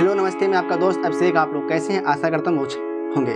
Hello नमस्ते, मैं आपका दोस्त अभिषेक। आप लोग कैसे हैं? आशा करता हूँ होंगे।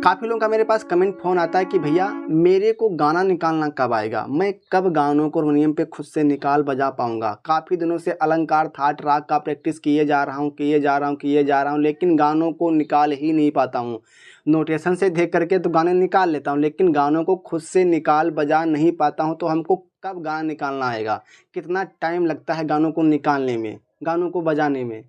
काफ़ी लोगों का मेरे पास कमेंट फ़ोन आता है कि भैया मेरे को गाना निकालना कब आएगा, मैं कब गानों को हारमोनियम पे खुद से निकाल बजा पाऊँगा। काफ़ी दिनों से अलंकार थाट राग का प्रैक्टिस किए जा रहा हूँ, लेकिन गानों को निकाल ही नहीं पाता हूँ। नोटेशन से देख करके तो गाने निकाल लेता हूँ, लेकिन गानों को खुद से निकाल बजा नहीं पाता हूँ। तो हमको कब गाना निकालना आएगा, कितना टाइम लगता है गानों को निकालने में, गानों को बजाने में।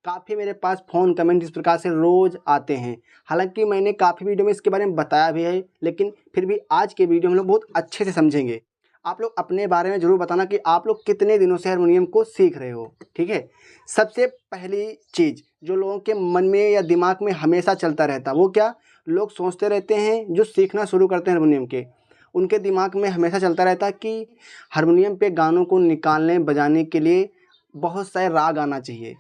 काफ़ी मेरे पास फ़ोन कमेंट इस प्रकार से रोज़ आते हैं। हालांकि मैंने काफ़ी वीडियो में इसके बारे में बताया भी है, लेकिन फिर भी आज के वीडियो में हम लोग बहुत अच्छे से समझेंगे। आप लोग अपने बारे में ज़रूर बताना कि आप लोग कितने दिनों से हारमोनियम को सीख रहे हो, ठीक है। सबसे पहली चीज़ जो लोगों के मन में या दिमाग में हमेशा चलता रहता, वो क्या, लोग सोचते रहते हैं जो सीखना शुरू करते हैं हारमोनियम के, उनके दिमाग में हमेशा चलता रहता है कि हारमोनियम पे गानों को निकालने बजाने के लिए बहुत सारे राग आना चाहिए।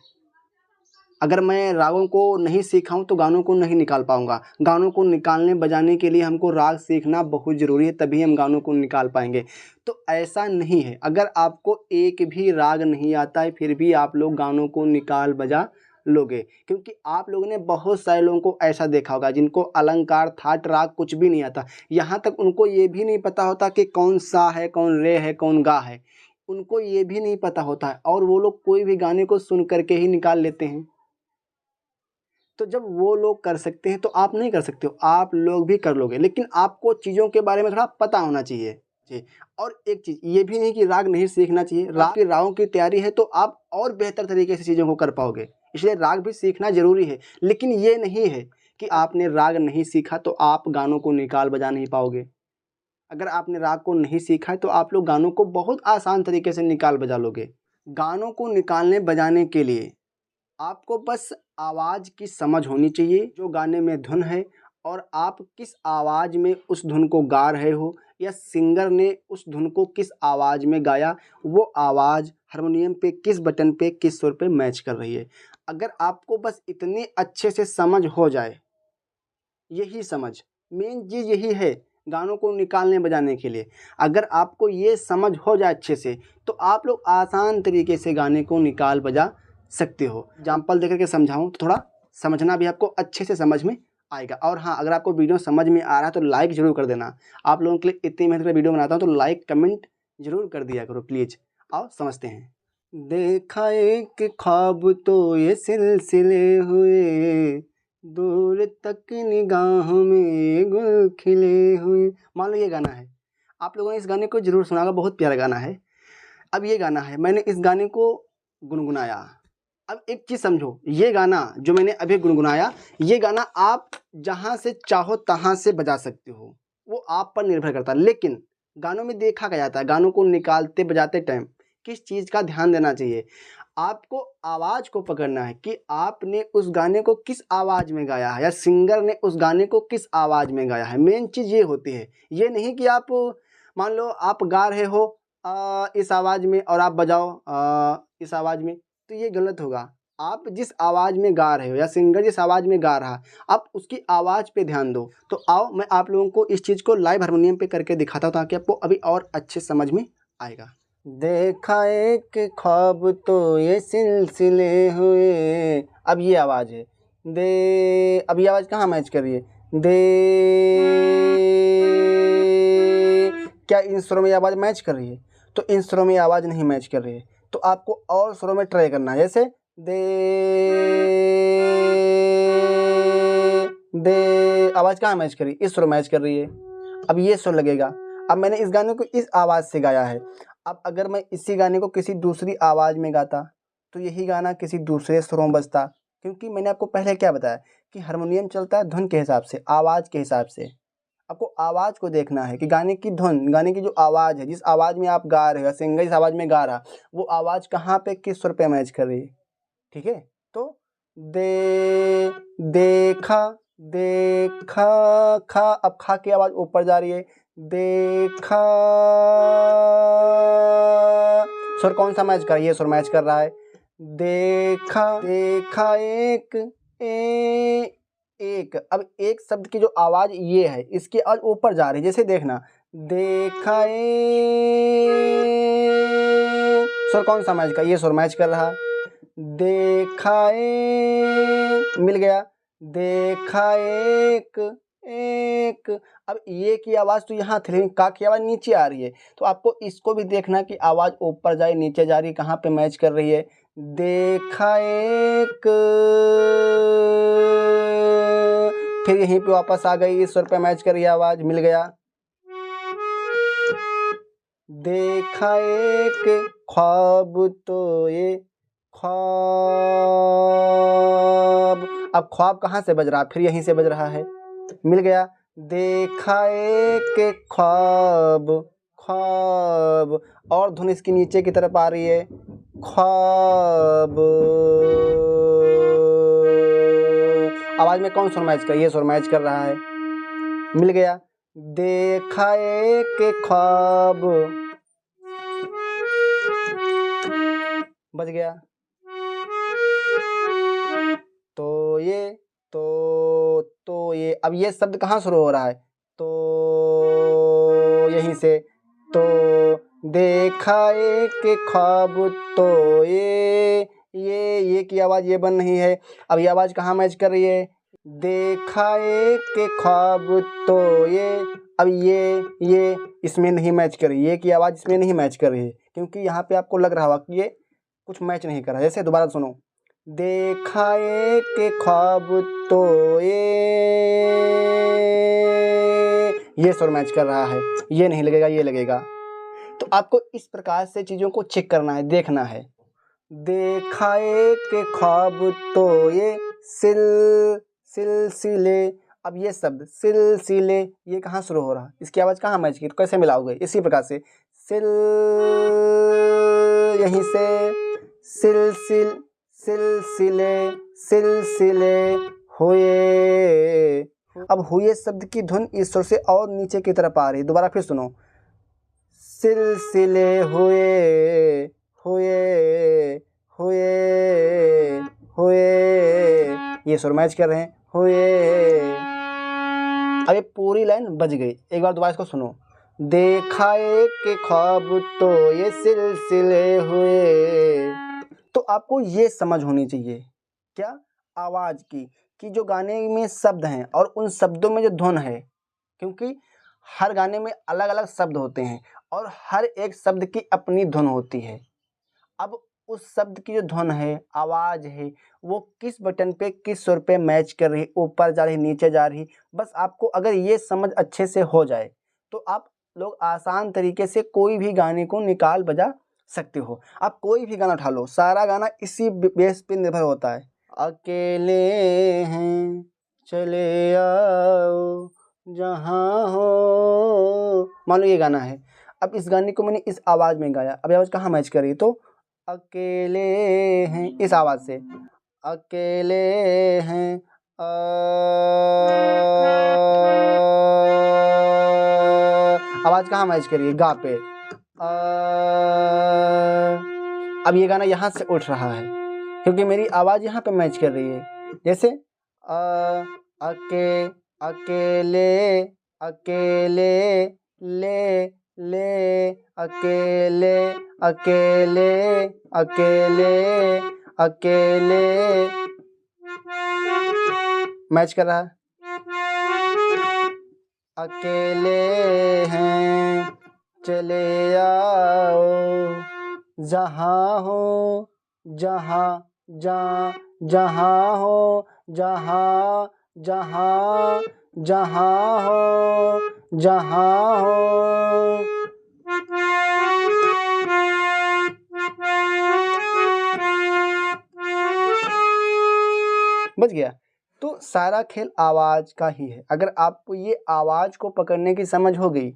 अगर मैं रागों को नहीं सीखा हूँ तो गानों को नहीं निकाल पाऊँगा। गानों को निकालने बजाने के लिए हमको राग सीखना बहुत ज़रूरी है, तभी हम गानों को निकाल पाएंगे। तो ऐसा नहीं है, अगर आपको एक भी राग नहीं आता है फिर भी आप लोग गानों को निकाल बजा लोगे। क्योंकि आप लोगों ने बहुत सारे लोगों को ऐसा देखा होगा जिनको अलंकार थाट राग कुछ भी नहीं आता, यहाँ तक उनको ये भी नहीं पता होता कि कौन सा है, कौन रे है, कौन गा है, उनको ये भी नहीं पता होता है, और वो लोग कोई भी गाने को सुन करके ही निकाल लेते हैं। तो जब वो लोग कर सकते हैं तो आप नहीं कर सकते हो, आप लोग भी कर लोगे, लेकिन आपको चीज़ों के बारे में थोड़ा पता होना चाहिए जी। और एक चीज़ ये भी नहीं कि राग नहीं सीखना चाहिए, रागों की तैयारी है तो आप और बेहतर तरीके से चीज़ों को कर पाओगे, इसलिए राग भी सीखना ज़रूरी है। लेकिन ये नहीं है कि आपने राग नहीं सीखा तो आप गानों को निकाल बजा नहीं पाओगे। अगर आपने राग को नहीं सीखा है तो आप लोग गानों को बहुत आसान तरीके से निकाल बजा लोगे। गानों को निकालने बजाने के लिए आपको बस आवाज़ की समझ होनी चाहिए, जो गाने में धुन है और आप किस आवाज़ में उस धुन को गा रहे हो, या सिंगर ने उस धुन को किस आवाज़ में गाया, वो आवाज़ हारमोनियम पे किस बटन पे किस सुर पे मैच कर रही है। अगर आपको बस इतनी अच्छे से समझ हो जाए, यही समझ मेन चीज़ यही है गानों को निकालने बजाने के लिए। अगर आपको ये समझ हो जाए अच्छे से तो आप लोग आसान तरीके से गाने को निकाल बजा सकते हो। एग्जाम्पल देकर के समझाऊँ तो थोड़ा समझना भी आपको अच्छे से समझ में आएगा। और हाँ, अगर आपको वीडियो समझ में आ रहा है तो लाइक ज़रूर कर देना। आप लोगों के लिए इतनी मेहनत कर वीडियो बनाता हूँ तो लाइक कमेंट ज़रूर कर दिया करो प्लीज़। आओ समझते हैं। देखा एक ख्वाब तो ये सिलसिले हुए, दूर तक निगाहों में गुल खिले हुए। मान लो ये गाना है, आप लोगों ने इस गाने को जरूर सुना होगा, बहुत प्यारा गाना है। अब ये गाना है, मैंने इस गाने को गुनगुनाया। अब एक चीज़ समझो, ये गाना जो मैंने अभी गुनगुनाया, ये गाना आप जहाँ से चाहो तहाँ से बजा सकते हो, वो आप पर निर्भर करता है। लेकिन गानों में देखा गया जाता है, गानों को निकालते बजाते टाइम किस चीज़ का ध्यान देना चाहिए, आपको आवाज़ को पकड़ना है कि आपने उस गाने को किस आवाज़ में गाया है, या सिंगर ने उस गाने को किस आवाज़ में गाया है। मेन चीज़ ये होती है, ये नहीं कि आप मान लो आप गा रहे हो इस आवाज़ में और आप बजाओ इस आवाज़ में, तो ये गलत होगा। आप जिस आवाज़ में गा रहे हो या सिंगर जिस आवाज़ में गा रहा, आप उसकी आवाज़ पे ध्यान दो। तो आओ मैं आप लोगों को इस चीज़ को लाइव हारमोनियम पे करके दिखाता हूँ, ताकि आपको अभी और अच्छे समझ में आएगा। देखा एक ख्वाब तो ये सिलसिले हुए, अब ये आवाज़ है दे, अब ये आवाज़ कहाँ मैच कर रही है, दे, क्या इन स्वरों में ये आवाज़ मैच कर रही है? तो इन स्वरों में ये आवाज़ नहीं मैच कर रही है, तो आपको और स्वरों में ट्राई करना है। जैसे दे, दे, आवाज़ कहाँ मैच कर रही है, इस स्वर मैच कर रही है। अब ये स्वर लगेगा। अब मैंने इस गाने को इस आवाज़ से गाया है, अब अगर मैं इसी गाने को किसी दूसरी आवाज़ में गाता तो यही गाना किसी दूसरे स्वरों में बजता। क्योंकि मैंने आपको पहले क्या बताया कि हारमोनियम चलता है धुन के हिसाब से, आवाज़ के हिसाब से। आपको आवाज़ को देखना है कि गाने की धुन, गाने की जो आवाज़ है, जिस आवाज़ में आप गा रहे हो, सिंगर जिस आवाज़ में गा रहा, वो आवाज़ कहाँ पे किस स्वर पे मैच कर रही है, ठीक है। तो दे, देखा, देखा, खा, अब खा की आवाज़ ऊपर जा रही है, देखा, स्वर कौन सा मैच कर रहा है, ये स्वर मैच कर रहा है। देखा, देखा एक, एक, अब एक शब्द की जो आवाज़ ये है, इसकी आवाज़ ऊपर जा रही है। जैसे देखना, देखा स्वर कौन सा मैच कर, ये स्वर मैच कर रहा है। देखा एक, मिल गया, देखा एक एक। अब ये की आवाज़ तो यहाँ थी, लेकिन का की आवाज़ नीचे आ रही है, तो आपको इसको भी देखना कि आवाज़ ऊपर जा रही नीचे जा रही, कहाँ पे मैच कर रही है। देखा एक, फिर यहीं पे वापस आ गई, इस स्वर पे मैच कर रही है आवाज़, मिल गया। देखा एक ख्वाब तो ये ख्वाब, अब ख्वाब कहाँ से बज रहा, फिर यहीं से बज रहा है, मिल गया। देखा एक ख्वाब ख्वाब, और धुन इसकी नीचे की तरफ आ रही है, ख्वाब। आवाज में कौन सुर मैच कर, ये सुर मैच कर रहा है, मिल गया। देखा एक ख्वाब, बज गया। तो ये तो ये, अब ये शब्द कहाँ शुरू हो रहा है, तो यहीं से, तो देखा एक ख्वाब तो ये की आवाज़ ये बन रही है। अब ये आवाज़ कहाँ मैच कर रही है, देखा एक ख्वाब तो ये। अब ये इसमें नहीं मैच कर रही, ये की आवाज़ इसमें नहीं मैच कर रही है, क्योंकि यहाँ पे आपको लग रहा होगा कि ये कुछ मैच नहीं कर रहा। जैसे दोबारा सुनो, देखा एक ख्वाब तो ये सुर मैच कर रहा है, ये नहीं लगेगा, ये लगेगा। तो आपको इस प्रकार से चीज़ों को चेक करना है, देखना है। देखा एक ख्वाब तो ये सिलसिले, अब ये शब्द सिलसिले, ये कहाँ शुरू हो रहा, इसकी आवाज़ कहाँ मैच की, तो कैसे मिलाओगे, इसी प्रकार से सिल, यहीं से सिलसिले हुए। अब हुए शब्द की धुन इस सुर से और नीचे की तरफ आ रही, दोबारा फिर सुनो, सिलसिले हुए ये सुर मैच कर रहे हैं, हुए। अब ये पूरी लाइन बज गई, एक बार दोबारा इसको सुनो, देखा एक ख्वाब तो ये सिलसिले हुए। तो आपको ये समझ होनी चाहिए क्या, आवाज़ की, कि जो गाने में शब्द हैं और उन शब्दों में जो धुन है, क्योंकि हर गाने में अलग अलग शब्द होते हैं और हर एक शब्द की अपनी धुन होती है। अब उस शब्द की जो धुन है, आवाज़ है, वो किस बटन पे किस सुर पे मैच कर रही, ऊपर जा रही नीचे जा रही, बस आपको अगर ये समझ अच्छे से हो जाए तो आप लोग आसान तरीके से कोई भी गाने को निकाल बजा सकते हो। आप कोई भी गाना उठा लो, सारा गाना इसी बेस पे निर्भर होता है। अकेले हैं चले आओ जहाँ हो, मान लो ये गाना है, अब इस गाने को मैंने इस आवाज़ में गाया, अब आवाज़ कहाँ मैच कर रही, तो अकेले हैं, इस आवाज़ से अकेले हैं, आवाज़ कहाँ मैच करिए, गा पे। अब ये गाना यहाँ से उठ रहा है क्योंकि मेरी आवाज़ यहाँ पे मैच कर रही है। जैसे अकेले ले अकेले मैच कर रहा है। अकेले हैं चले आओ जहाँ हो जहाँ हो जहाँ हो। बच गया। तो सारा खेल आवाज़ का ही है। अगर आपको ये आवाज़ को पकड़ने की समझ हो गई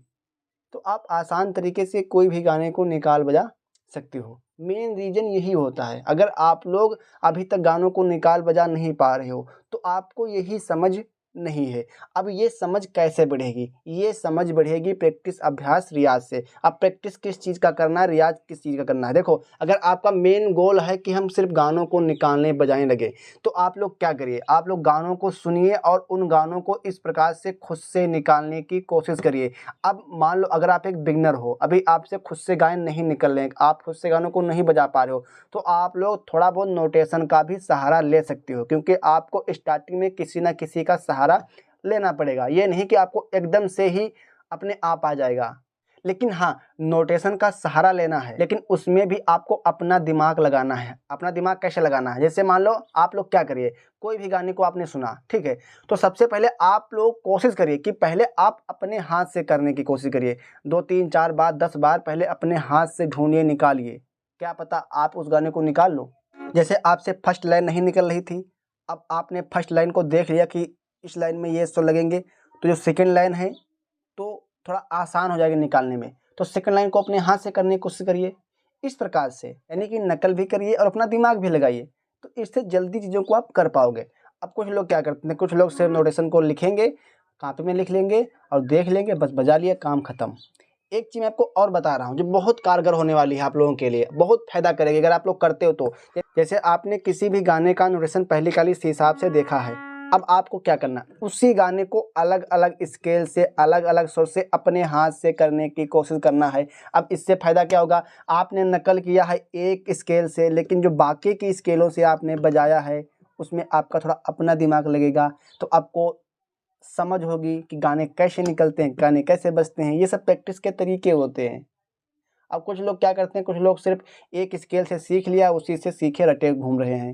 तो आप आसान तरीके से कोई भी गाने को निकाल बजा सकते हो। मेन रीज़न यही होता है। अगर आप लोग अभी तक गानों को निकाल बजा नहीं पा रहे हो तो आपको यही समझ नहीं है। अब ये समझ कैसे बढ़ेगी? ये समझ बढ़ेगी प्रैक्टिस, अभ्यास, रियाज़ से। अब प्रैक्टिस किस चीज़ का करना है, रियाज़ किस चीज़ का करना है? देखो, अगर आपका मेन गोल है कि हम सिर्फ गानों को निकालने बजाने लगे, तो आप लोग क्या करिए, आप लोग गानों को सुनिए और उन गानों को इस प्रकार से खुद से निकालने की कोशिश करिए। अब मान लो अगर आप एक बिगिनर हो, अभी आपसे खुद से गाने नहीं निकल रहे हैं, आप खुद से गानों को नहीं बजा पा रहे हो, तो आप लोग थोड़ा बहुत नोटेशन का भी सहारा ले सकते हो, क्योंकि आपको स्टार्टिंग में किसी न किसी का सहारा लेना पड़ेगा। ये नहीं कि आपको एकदम से ही अपने आप आ जाएगा। लेकिन हाँ, नोटेशन का सहारा लेना है, लेकिन उसमें भी आपको अपना दिमाग लगाना है। अपना दिमाग कैसे लगाना है? जैसे मान लो आप लोग क्या करिए, कोई भी गाने को आपने सुना, ठीक है? तो सबसे पहले आप लोग कोशिश करिए कि पहले आप अपने हाथ से करने की कोशिश करिए। 2, 3, 4 बार, 10 बार पहले अपने हाथ से ढूँढिए, निकालिए। क्या पता आप उस गाने को निकाल लो। जैसे आपसे फर्स्ट लाइन नहीं निकल रही थी, अब आपने फर्स्ट लाइन को देख लिया कि इस लाइन में ये स्वर लगेंगे, तो जो सेकंड लाइन है तो थोड़ा आसान हो जाएगा निकालने में। तो सेकंड लाइन को अपने हाथ से करने की कोशिश करिए। इस प्रकार से यानी कि नकल भी करिए और अपना दिमाग भी लगाइए, तो इससे जल्दी चीज़ों को आप कर पाओगे। अब कुछ लोग क्या करते हैं, कुछ लोग सिर्फ नोटेशन को लिखेंगे, कॉपी में लिख लेंगे और देख लेंगे, बस बजा लिया, काम खत्म। एक चीज़ मैं आपको और बता रहा हूँ जो बहुत कारगर होने वाली है आप लोगों के लिए, बहुत फ़ायदा करेगी अगर आप लोग करते हो तो। जैसे आपने किसी भी गाने का नोटेशन पहले काली इस हिसाब से देखा है, अब आपको क्या करना है, उसी गाने को अलग अलग स्केल से, अलग अलग सुर से अपने हाथ से करने की कोशिश करना है। अब इससे फ़ायदा क्या होगा, आपने नकल किया है एक स्केल से, लेकिन जो बाकी की स्केलों से आपने बजाया है उसमें आपका थोड़ा अपना दिमाग लगेगा, तो आपको समझ होगी कि गाने कैसे निकलते हैं, गाने कैसे बजते हैं। ये सब प्रैक्टिस के तरीके होते हैं। अब कुछ लोग क्या करते हैं, कुछ लोग सिर्फ एक स्केल से सीख लिया, उसी से सीखे रटे घूम रहे हैं,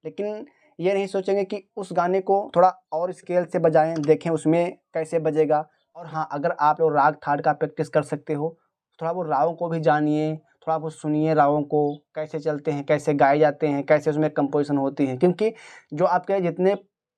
लेकिन ये नहीं सोचेंगे कि उस गाने को थोड़ा और स्केल से बजाएं, देखें उसमें कैसे बजेगा। और हाँ, अगर आप लोग राग थाट का प्रैक्टिस कर सकते हो, थोड़ा वो रागों को भी जानिए, थोड़ा बहुत सुनिए रागों को कैसे चलते हैं, कैसे गाए जाते हैं, कैसे उसमें कंपोजिशन होती है, क्योंकि जो आपके जितने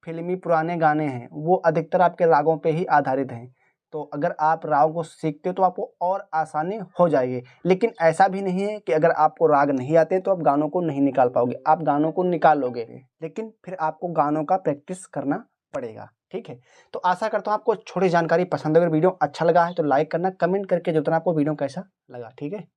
फिल्मी पुराने गाने हैं वो अधिकतर आपके रागों पे ही आधारित हैं। तो अगर आप रागों को सीखते हो तो आपको और आसानी हो जाएगी। लेकिन ऐसा भी नहीं है कि अगर आपको राग नहीं आते तो आप गानों को नहीं निकाल पाओगे, आप गानों को निकाल लोगे, लेकिन फिर आपको गानों का प्रैक्टिस करना पड़ेगा। ठीक है, तो आशा करता हूँ आपको छोटी जानकारी पसंद है। अगर वीडियो अच्छा लगा है तो लाइक करना, कमेंट करके जो आपको वीडियो कैसा लगा। ठीक है।